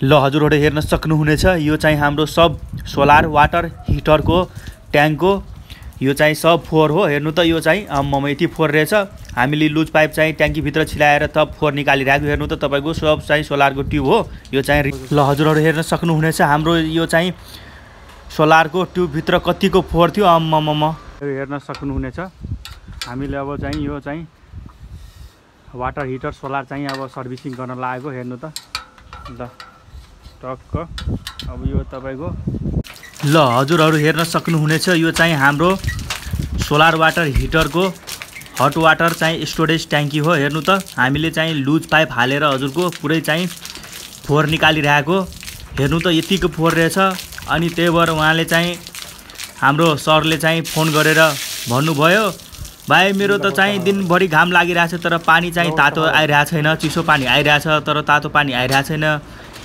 ल हजुरहरु हेर्न सक्नुहुनेछ यो चाहिँ हाम्रो सब सोलर वाटर हिटरको ट्याङ्कको यो चाहिँ सब फोहोर हो। हेर्नु त यो चाहिँ यति फोहोर रहेछ। हामीले लुज पाइप चाहिँ ट्याङ्की भित्र छिलाएर त फोहोर निकालिरहेको। हेर्नु त तपाईको सब चाहिँ सोलरको ट्युब हो यो चाहिँ। ल हजुरहरु हेर्न सक्नुहुनेछ हाम्रो यो चाहिँ सोलरको ट्युब भित्र कतिको फोहोर थियो। हेर्न सक्नुहुनेछ हामीले अब चाहिँ यो चाहिँ वाटर हिटर सोलर चाहिँ अब सर्भिसिङ गर्न लागेको। हेर्नु त ल टक्क अब यो तपाईको ल हजुरहरु हेर्न सक्नुहुनेछ यो चाहिँ हाम्रो सोलर वाटर हिटरको हट वाटर चाहिँ स्टोरेज ट्याङ्की हो। हेर्नु त हामीले चाहिँ लुज पाइप हालेर हजुरको पुरै चाहिँ फोहोर निकालिरहेको। हेर्नु त यतिको फोहोर रहेछ। अनि त्यही भएर उहाँले चाहिँ हाम्रो सरले चाहिँ फोन गरेर भन्नुभयो भाइ मेरो त चाहिँ दिनभरि घाम लागिरहेछ तर पानी चाहिँ तातो आइरहेको छैन, चिसो पानी आइरहेछ तर तातो पानी आइरहेको छैन,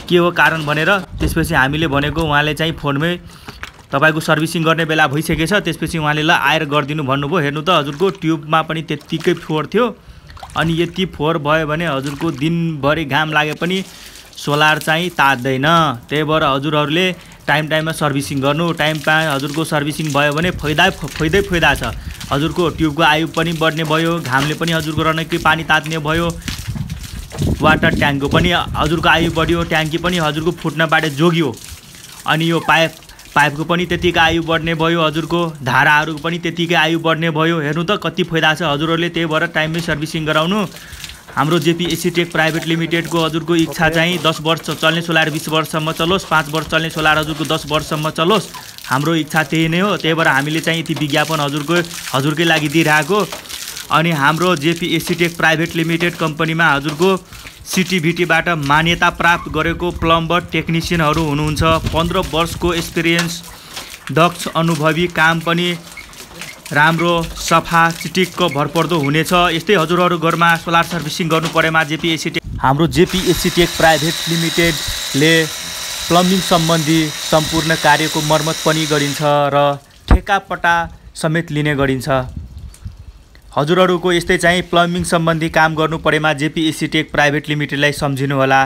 के हो कारण भनेर। त्यसपछि हामीले भनेको उहाँले चाहिँ फोनमै तपाईको सर्भिसिङ गर्ने बेला भइसकेछ। त्यसपछि उहाँले ल आएर गरिदिनु भन्नुभयो। हेर्नु त हजुरको ट्युबमा पनि त्यतिकै फोहोर थियो। अनि यति फोहोर भयो भने हजुरको दिनभरि घाम लागे पनि सोलर चाहिँ तात्दैन। त्यही भएर हजुरहरूले टाइममा सर्भिसिङ गर्नु। टाइममा हजुरको सर्भिसिङ भयो भने फाइदा छ। हजुरको ट्युबको आयु पनि बढ्ने भयो, घामले पनि हजुरको रनकै पानी तात्ने भयो, वाटर ट्याङ्कको पनि हजुरको आयु बढ्यो, ट्याङ्की पनि हजुरको फुट्नबाट जोगियो। अनि यो पाइपको पनि त्यतिकै आयु बढ्ने भयो, हजुरको धाराहरूको पनि त्यतिकै आयु बढ्ने भयो। हेर्नु त कति फाइदा छ हजुरहरूले। त्यही भएर टाइममै सर्भिसिङ गराउनु। हाम्रो जेपी एसीटेक प्राइभेट लिमिटेडको हजुरको इच्छा चाहिँ 10 वर्ष चल्ने सोलर 20 वर्षसम्म चलोस्, 5 वर्ष चल्ने सोलर हजुरको 10 वर्षसम्म चलोस्। हाम्रो इच्छा त्यही नै हो। त्यही भएर हामीले चाहिँ यति विज्ञापन हजुरकै लागि दिइरहेको। अनि हाम्रो जेपी एसीटेक प्राइभेट लिमिटेड कम्पनीमा हजुरको सिटिभिटीबाट मान्यता प्राप्त गरेको प्लम्बर टेक्निसियनहरू हुनुहुन्छ। 15 वर्षको एक्सपिरियन्स, दक्ष अनुभवी, काम पनि राम्रो सफा चिटिक्क भरपर्दो हुनेछ। यस्तै हजुरहरू घरमा सोलर सर्भिसिङ गर्नु परेमा हाम्रो जेपी एसीटेक प्राइभेट लिमिटेडले प्लम्बिङ सम्बन्धी सम्पूर्ण कार्यको मर्मत पनि गरिन्छ र ठेकापट्टा समेत लिने गरिन्छ। हजुरहरूको यस्तै चाहिँ प्लम्बिङ सम्बन्धी काम गर्नु परेमा जेपी एसीटेक प्राइभेट लिमिटेडलाई सम्झिनु होला।